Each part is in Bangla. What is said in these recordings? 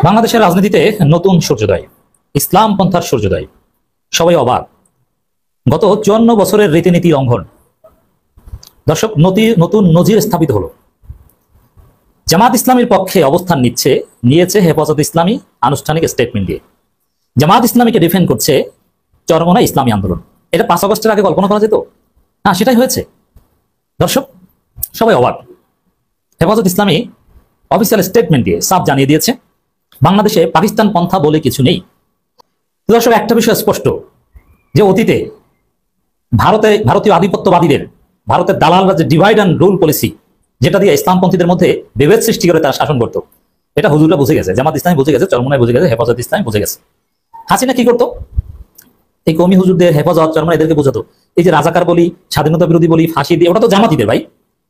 বাংলাদেশের রাজনীতিতে নতুন সূর্যোদয়, ইসলাম পন্থার সূর্যোদয়। সবাই অবাক। গত 54 বছরের রীতিনীতি লঙ্ঘন। দর্শক, নতুন নজির স্থাপিত হলো। জামাত ইসলামীর পক্ষে অবস্থান নিয়েছে হেফাজত ইসলামী আনুষ্ঠানিক স্টেটমেন্ট দিয়ে। জামাত ইসলামীকে ডিফেন্ড করছে চরমোনাই ইসলামী আন্দোলন। এটা 5 আগস্টের আগে কল্পনা করা যেত? না, সেটাই হয়েছে। দর্শক, সবাই অবাক। হেফাজত ইসলামী অফিসিয়াল স্টেটমেন্ট দিয়ে সাফ জানিয়ে দিয়েছে বাংলাদেশে পাকিস্তান পন্থা বলে কিছু নেই। দর্শক, একটা বিষয় স্পষ্ট যে অতীতে ভারতীয় আধিপত্যবাদীদের, ভারতের দালালরা যে ডিভাইড অ্যান্ড রুল পলিসি, যেটা দিয়ে ইসলামপন্থীদের মধ্যে বিভেদ সৃষ্টি করে তারা শাসন করতো, এটা হুজুররা বুঝে গেছে, জামাত ইসলামী বুঝে গেছে, চরমোনাই বুঝে গেছে, হেফাজত ইসলামী বুঝে গেছে। হাসিনা কি করতো? এই কওমি হুজুরদের, হেফাজত, চরমোনাই এদেরকে বোঝাতো এই যে রাজাকার বলি, স্বাধীনতা বিরোধী বলি, ফাঁসি দিয়ে, ওটা তো জামাতিদের ভাই,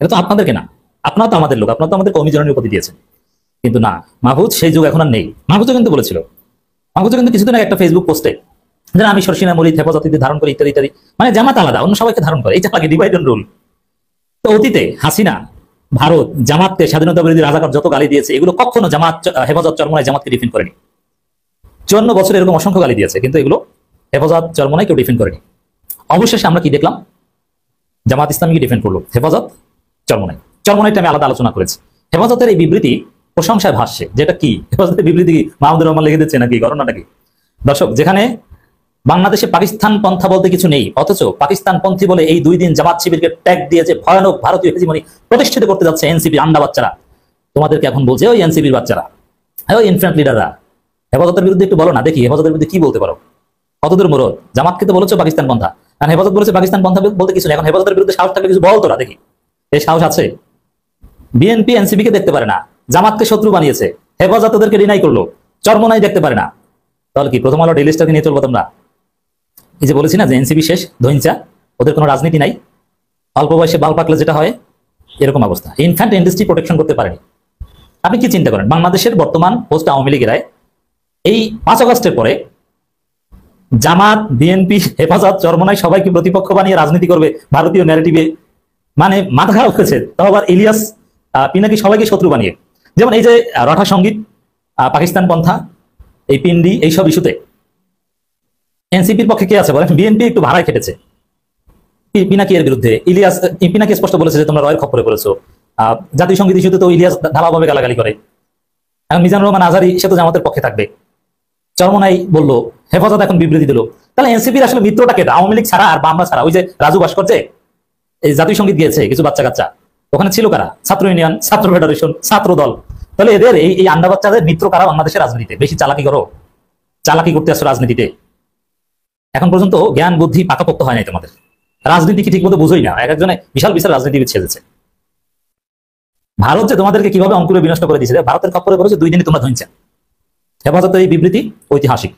এটা তো আপনাদেরকে না, আপনারা তো আমাদের লোক, আপনারা তো আমাদের কওমি জননীর উপাধি দিয়েছেন। কিন্তু না, মাহফুজ সেই যুগ এখন আর নেই। মাহফুজও কিন্তু বলেছিল, মাহফুজও কিন্তু কিছুদিন আগে একটা ফেসবুক পোস্টে যে আমি সরসিনা মরিদ হেফাজতে ধারণ করি ইত্যাদি ইত্যাদি, মানে জামাত আলাদা, অন্য সবাইকে ধারণ করে, এইটা লাগে ডিভাইড এন্ড রুল। তো অতীতে হাসিনা, ভারত, জামাতকে, স্বাধীনতা বিরোধী রাজাকার যত গালি দিয়েছে, এগুলো কখনো জামাত, হেফাজত, চরমোনাই জামাতকে ডিফেন্ড করেনি। 54 বছরে এরকম অসংখ্য গালি দিয়েছে, কিন্তু এগুলো হেফাজত, চরমোনাই কেউ ডিফেন্ড করেনি। অবশেষে আমরা কি দেখলাম? জামাত ইসলামীকে ডিফেন্ড করলো হেফাজত, চরমোনাইটা আমি আলাদা আলোচনা করেছি। হেফাজতের এই বিবৃতি প্রশংসায় ভাসছে, যেটা কি হেফাজতের বিবৃতি কি মাহমুদুর রহমান লিখে দিচ্ছে নাকি, ঘটনাটা কি? দর্শক, যেখানে বাংলাদেশে পাকিস্তান পন্থা বলতে কিছু নেই, অথচ পাকিস্তান পন্থী বলে এই 2 দিন জামাত শিবিরকে ট্যাগ দিয়েছে ভয়ানক ভারতীয় হেজিমনি প্রতিষ্ঠিত করতে যাচ্ছে এনসিপির আন্ডা বাচ্চারা, তোমাদেরকে এখন বলছে ওই এনসিপির বাচ্চারা, ওই ইনফ্যান্ট লিডাররা, হেফাজতের বিরুদ্ধে একটু বলো না দেখি, হেফাজতের বিরুদ্ধে কি বলতে পারো, কতদূর মরদ? জামাতকে তো বলেছো পাকিস্তান পন্থা, আর হেফাজত বলেছে পাকিস্তান পন্থা বলতে কিছু নেই। এখন হেফাজতের বিরুদ্ধে সাহস থাকলে কিছু বল তোরা দেখি, এই সাহস আছে? বিএনপি এনসিপি কে দেখতে পারে না, জামাতকে শত্রু বানিয়েছে, হেফাজত ওদেরকে ডিনাই করলো, চরমোনাই দেখতে পারে না, তাহলে কি প্রথম আলো ডেইলি স্টারকে নিয়ে চলবো তোমরা? এই যে বলেছি না যে এনসিপি শেষ, ধৈঞ্চা, ওদের কোনো রাজনীতি নাই, অল্প বয়সে বাল পাকলে যেটা হয় এরকম অবস্থা। ইনফ্যান্ট ইন্ডাস্ট্রি প্রোটেকশন করতে পারেনি। আপনি কি চিন্তা করেন বাংলাদেশের বর্তমান পোস্ট আওয়ামী লীগেরায় এই 5 আগস্টের পরে জামাত, বিএনপি, হেফাজত, চরমোনাই সবাইকে প্রতিপক্ষ বানিয়ে রাজনীতি করবে ভারতীয় ন্যারেটিভে, মানে মাথা খারাপ হয়েছে। তাও আবার ইলিয়াস, পিনাকি সবাইকে শত্রু বানিয়ে। যেমন এই যে রঠা সঙ্গীত, পাকিস্তান পন্থা, এই পিন্ডি, এইসব ইস্যুতে এনসিপির পক্ষে কে আছে বলেন? বিএনপি একটু ভাড়ায় খেটেছে পিনাকি এর বিরুদ্ধে। ইলিয়াস, পিনাকি স্পষ্ট বলেছে যে তোমরা রয়ের খপ্পরে পড়েছো। জাতীয় সঙ্গীত ইস্যুতে তো ইলিয়াস ধারাভাবে গালাগালি করে। এখন মিজানুর রহমান আজহারী, সে তো জামাতের পক্ষে থাকবে। চরমোনাই বললো, হেফাজত এখন বিবৃতি দিল। তাহলে এনসিপির আসলে মিত্রটাকে আওয়ামী লীগ ছাড়া আর বামরা ছাড়া? ওই যে রাজু ভাস্কর্যে এই জাতীয় সঙ্গীত গিয়েছে কিছু বাচ্চা কাচ্চা, ওখানে ছিল কারা? ছাত্র ইউনিয়ন, ছাত্র ফেডারেশন, ছাত্র দল। তাহলে এদের এই আন্ডা বাচ্চাদের মিত্র কারা বাংলাদেশের রাজনীতিতে? বেশি চালাকি করো, চালাকি করতে আসছো রাজনীতিতে। এখন পর্যন্ত জ্ঞান বুদ্ধি পাকাপোক্ত হয় নাই তোমাদের, রাজনীতি কি ঠিক মতো বুঝোই না, এক একজনে বিশাল বিশাল রাজনীতিবিদ ছেড়েছে। ভারত যে তোমাদেরকে কিভাবে অঙ্কুরে বিনষ্ট করে দিয়েছে, ভারতের খপ্পরে পড়েছে 2 দিনে তোমরা ধুইছেন। হেফাজতের এই বিবৃতি ঐতিহাসিক।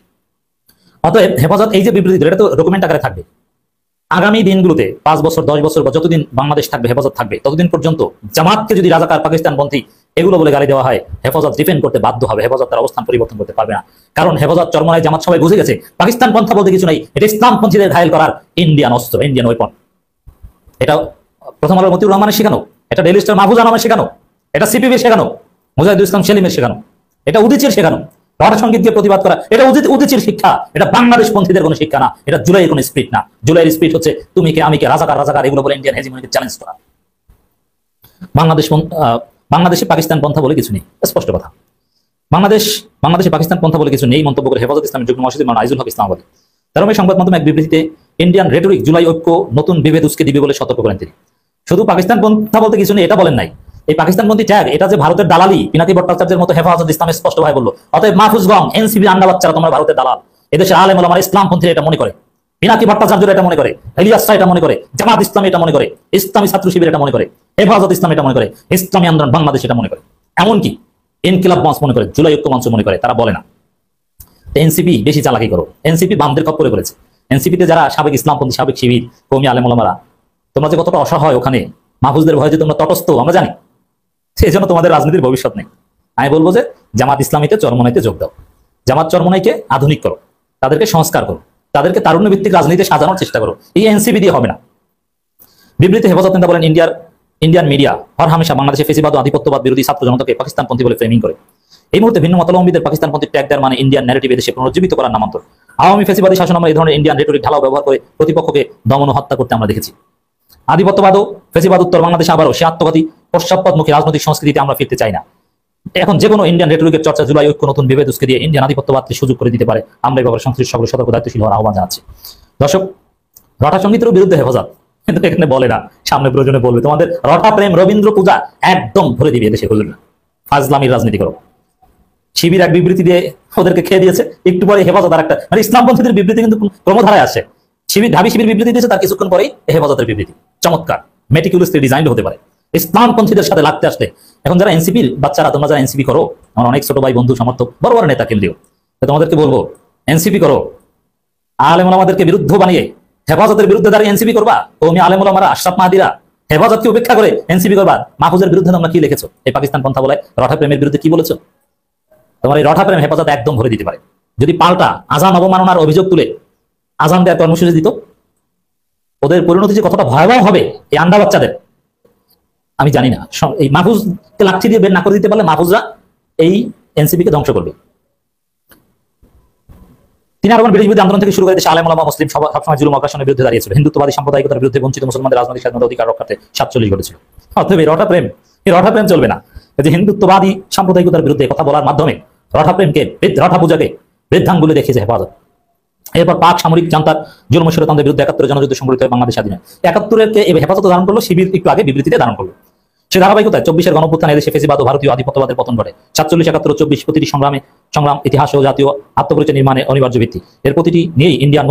অতএব হেফাজত এই যে বিবৃতি দিল, এটা তো ডকুমেন্ট আকারে থাকবে। আগামী দিনগুলোতে 5 বছর, 10 বছর বা যতদিন বাংলাদেশ থাকবে, হেফাজত থাকবে, ততদিন পর্যন্ত জামাতকে যদি রাজাকার, পাকিস্তানপন্থী এগুলো বলে গালি দেওয়া হয়, হেফাজত ডিফেন্ড করতে বাধ্য হবে। হেফাজত তার অবস্থান পরিবর্তন করতে পারবে না, কারণ হেফাজত, চরমোনাই, জামাত সবাই বুঝে গেছে পাকিস্তান পন্থা বলতে কিছু নেই, এটা ইসলামপন্থীদের ঘায়েল করার ইন্ডিয়ান অস্ত্র, ইন্ডিয়ান ওয়েপন। এটা প্রথম আলোর মতিউর রহমানের শেখানো, এটা ডেইলি স্টার মাহফুজ আনামের শেখানো, এটা সিপিবির শেখানো, মুজাহিদুল ইসলাম সেলিমের শেখানো, এটা উদিচির শেখানো। রঠা সঙ্গীতকে প্রতিবাদ করা, এটা উদিচির শিক্ষা, এটা বাংলাদেশ পন্থীদের কোনো শিক্ষা না, এটা জুলাইয়ের কোনো স্পিরিট না। জুলাইয়ের স্পিরিট হচ্ছে তুমি কে, আমি কে, রাজাকার রাজাকার এগুলো বলে ইন্ডিয়ান হেজিমনিকে চ্যালেঞ্জ করা। বাংলাদেশে পাকিস্তান পন্থা বলে কিছু নেই, স্পষ্ট কথা। বাংলাদেশে পাকিস্তান পন্থা বলে কিছু নেই মন্তব্য করে হেফাজত ইসলামের যুগ্ম মহাসচিব মাওলানা আইজুল হক ইসলামাবাদী। তার সংবাদ মাধ্যমে এক বিবৃতিতে ইন্ডিয়ান রেটরিক জুলাই ঐক্য নতুন বিভেদ উস্কে দিবে বলে সতর্ক করেন তিনি। শুধু পাকিস্তান পন্থা বলতে কিছু নেই এটা বলেন নাই, এই পাকিস্তানপন্থী ট্যাগ, এটা যে ভারতের দালালি, পিনাকি ভট্টাচার্যের মতো হেফাজত ইসলামে স্পষ্ট ভাবে বললো। অতএব মাহফুজগণ, এনসিপি আন্ডা বাচ্চারা, তোমরা ভারতের দালাল। এদেশের আলেম ওলামা ইসলামপন্থীরা এটা মনে করে, পিনাকি ভট্টাচার্যরা এটা মনে করে, ইলিয়াসরা এটা মনে করে, জামাত ইসলামী এটা মনে করে, ইসলামী ছাত্র শিবির এটা মনে করে, হেফাজত ইসলাম এটা মনে করে, ইসলামী আন্দোলন বাংলাদেশ এটা মনে করে, এমনকি ইনকিলাব মঞ্চ মনে করে, জুলাই ঐক্য মঞ্চ মনে করে, তারা বলে না। এনসিপি বেশি চালাকি করো, এনসিপি বামদের খপ্পরে পড়েছে। এনসিপিতে যারা সাবেক ইসলামপন্থী, সাবেক শিবির, কওমি আলেম ওলামারা, তোমরা যে কতটা অসহায় ওখানে, মাহফুজদের ভয়ে যে তোমরা তটস্থ আমরা জানি, সেই জন্য তোমাদের রাজনীতির ভবিষ্যৎ নেই। আমি বলবো যে জামাত ইসলামীতে, চরমোনাইতে যোগ দাও। জামাত চরমোনাইকে আধুনিক করো, তাদেরকে সংস্কার করো, তাদেরকে তারুণ্য ভিত্তিক রাজনীতি সাজানোর চেষ্টা করো। এই এনসিপি দিয়ে হবে না। বিবৃতি হেফাজত নেতা বলেন, ইন্ডিয়ান মিডিয়া হর হামেশা বাংলাদেশে ফেসিবাদ ও আধিপত্যবাদ বিরোধী ছাত্র জনতাকে পাকিস্তানপন্থী বলে ফ্রেমিং করে। এই মুহূর্তে ভিন্ন মতাবলম্বীদের পাকিস্তানপন্থী ট্যাগ দেওয়ার মানে ইন্ডিয়ান ন্যারেটিভ এদেশে পুনরুজ্জীবিত করার নামান্তর। আওয়ামী ফ্যাসিবাদী শাসন আমলে এই ধরনের ইন্ডিয়ান রেটরিক ঢালাও ব্যবহার করে প্রতিপক্ষকে দমন ও হত্যা করতে আমরা দেখেছি। আধিপত্যবাদ ও ফ্যাসিবাদ উত্তর বাংলাদেশে আবারও সে আত্মঘাতী পশ্চাৎপদমুখী রাজনৈতিক সংস্কৃতিতে আমরা ফিরতে চাই না। এখন যে কোনো ইন্ডিয়ান রেটরিকের চর্চা জুলাই ঐক্য নতুন বিভেদ উস্কে দিয়ে ইন্ডিয়ান আধিপত্যবাদকে সুযোগ করে দিতে পারে। আমরা এই ব্যাপারে সংশ্লিষ্ট সকলের সতর্ক দায়িত্বশীল হওয়ার আহ্বান জানাচ্ছি। দর্শক, রটা সঙ্গীতের বিরুদ্ধে হেফাজত, কিন্তু এখানে বলে না, সামনে প্রয়োজনে বলবে তোমাদের রটা প্রেম রবীন্দ্র পূজা একদম ভরে দিবে দেশে হুজুররা। ফাজলামির রাজনীতি করো। শিবির এক বিবৃতি দিয়ে ওদেরকে খেয়ে দিয়েছে, একটু পরে হেফাজত আর একটা, মানে ইসলামপন্থীদের বিবৃতি কিন্তু ক্রমধারায় আসে। শিবির ঢাবি শিবির বিবৃতি দিয়েছে, তার কিছুক্ষণ পরেই হেফাজতের বিবৃতি। চমৎকার, মেটিকুলাসলি ডিজাইন্ড হতে পারে ইসলামপন্থীদের সাথে লাগতে আসলে। এখন যারা এনসিপির বাচ্চারা, তোমরা যারা এনসিপি করো, আমার অনেক ছোট ভাই বন্ধু সমর্থক বড় বড় নেতা কেন্দ্রীয়, তোমাদেরকে বলবো এনসিপি করো, আলেম ওলামাদেরকে বিরুদ্ধ বানিয়ে হেফাজতের বিরুদ্ধে দাঁড়িয়ে এনসিপি করবা। তুমি আলেম ওলামারা আশরাফ মাহাদিরা হেফাজতকে উপেক্ষা করে এনসিপি করবা। মাহফুজের বিরুদ্ধে তোমরা কি লিখেছো? এই পাকিস্তান পন্থা বলে রঠা প্রেমের বিরুদ্ধে কি বলেছো? তোমার এই রঠা প্রেম হেফাজত একদম ভরে দিতে পারে। যদি পাল্টা আজান অবমাননার অভিযোগ তুলে আজান দেওয়ার কর্মসূচি দিত, ওদের পরিণতি যে কতটা ভয়াবহ হবে এই আন্ডা বাচ্চাদের আমি জানি না। এই মাহফুজকে লাঠি দিয়ে বের না করে দিতে পারলে মাহফুজরা এই এনসিপিকে ধ্বংস করবে। তিনি আরো ব্রিটিশ বিরোধী আন্দোলন থেকে শুরু করে দেশে আলেম ওলামা মুসলিম সবসময় জুলুম অগ্রাসনের বিরুদ্ধে দাঁড়িয়েছিল। হিন্দুত্ববাদী সাম্প্রদায়িকতার বিরুদ্ধে বঞ্চিত মুসলমানদের রাজনৈতিক স্বাধীনতা অধিকার রক্ষার্থে 47 ঘটেছিল। অতএব এই রঠা প্রেম চলবে না। যে হিন্দুত্ববাদী সাম্প্রদায়িকতার বিরুদ্ধে কথা বলার মাধ্যমে রঠা প্রেমকে, রঠা পূজাকে বৃদ্ধাঙ্গুলে দেখিয়েছে হেফাজত। এরপর পাক সামরিক জান্তার জুলুম শৈরতন্ত্রের বিরুদ্ধে 71 জনযুদ্ধ সংঘটিত হয় বাংলাদেশ স্বাধীন। 71-কে হেফাজত ধারণ করলো, শিবির একটু আগে বিবৃতিতে ধারণ করলো। সে ধারাবাহিকতায় 24-এর গণঅভ্যুত্থানে এদেশে ফ্যাসিবাদ ও ভারতীয় আধিপত্যবাদের পতন ঘটে। 47, 71 ও 24 প্রতিটি সংগ্রাম ইতিহাস ও জাতীয় আত্মপরিচয় নির্মাণে অনিবার্য ভিত্তি। এর প্রতিটি নিয়েই ইন্ডিয়ার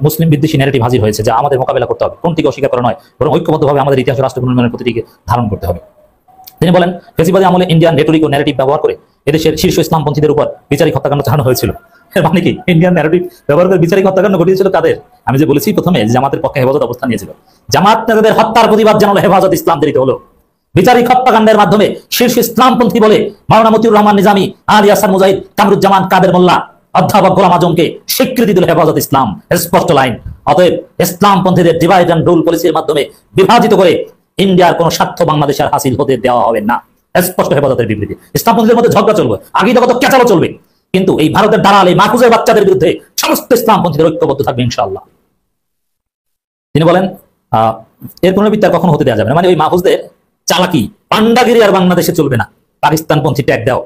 মুসলিম বিদ্বেষী ন্যারেটিভ হাজির হয়েছে, যা আমাদের মোকাবেলা করতে হবে। কোনটিকে অস্বীকার করা নয়, বরং ঐক্যবদ্ধভাবে আমাদের ইতিহাস ও রাষ্ট্র পুনর্নির্মাণের প্রতিটিকে ধারণ করতে হবে। তিনি বলেন, ফ্যাসিবাদী আমলে ইন্ডিয়ান রেটরিক ও ন্যারেটিভ ব্যবহার করে এদেশের শীর্ষ ইসলামপন্থীদের উপর বিচারিক হত্যাকাণ্ড চালানো হয়েছিল। এর মানে কি? ইন্ডিয়ান ন্যারেটিভ ব্যবহার করে বিচারিক হত্যাকাণ্ড ঘটিয়েছিল কাদের? আমি যে বলেছি প্রথমে, জামাতের পক্ষে হেফাজত অবস্থান নিয়েছিল। জামাত নেতাদের হত্যার প্রতিবাদ জানালো হেফাজত ইসলাম, দেরিতে হলো। বিচারিক হত্যাকাণ্ডের মাধ্যমে শীর্ষ ইসলামপন্থী বলে মাওলানা মতিউর রহমান নিজামী, আলী হাসান মুজাহিদ, কামরুজ্জামান কাদের মোল্লা, অধ্যাপক গোলাম আজমকে স্বীকৃতি দিল হেফাজত ইসলাম। স্পষ্ট লাইন। অতএব ইসলামপন্থীদের ডিভাইড অ্যান্ড রুল পলিসির মাধ্যমে বিভাজিত করে ইন্ডিয়ার কোন স্বার্থ বাংলাদেশের হাসিল হতে দেওয়া হবে না। স্পষ্ট হেফাজতের বিবৃতি। ইসলামপন্থীদের মধ্যে ঝগড়া চলবে, আগিদগত কেচালো চলবে, কিন্তু এই ভারতের দালাল, এই মাহফুজের বাচ্চাদের বিরুদ্ধে সমস্ত ইসলামপন্থীদের ঐক্যবদ্ধ থাকবে ইনশাআল্লাহ। তিনি বলেন, এর পুনরাবৃত্তি কখনো হতে দেওয়া যাবে না। মানে ওই মাহফুজদের চালাকি, পান্ডাগিরি আর বাংলাদেশে চলবে না। পাকিস্তানপন্থী ট্যাগ দাও,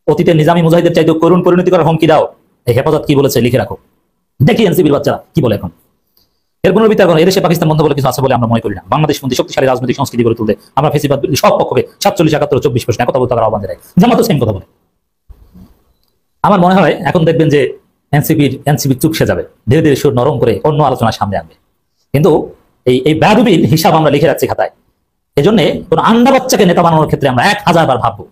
অতীতের নিজামী মুজাহিদের চাইতে করুণ পরিণতি করার হুমকি দাও। এই হেফাজত কি বলেছে লিখে রাখো, দেখি এনসিপির বাচ্চারা কি বলে। এখন এর পুনরাবৃত্তি এখন এদেশে পাকিস্তান বন্ধ বলে কিছু আছে বলে আমরা মনে করি না। বাংলাদেশপন্থী শক্তিশালী রাজনৈতিক সংস্কৃতি গড়ে তুলতে আমরা ফ্যাসিবাদ সব পক্ষকে 47, 71, 24 প্রশ্নে কথা বলতে আহ্বান জানাই। জামাতও সেম কথা বলে। আমার মনে হয় এখন দেখবেন যে এনসিপি চুপসে যাবে, ধীরে ধীরে সুর নরম করে অন্য আলোচনার সামনে আনবে। কিন্তু এই বেয়াদবির হিসাব আমরা লিখে রাখছি খাতায়। এই জন্য কোন আন্ডা বাচ্চাকে নেতা বানানোর ক্ষেত্রে আমরা 1000 বার ভাববো।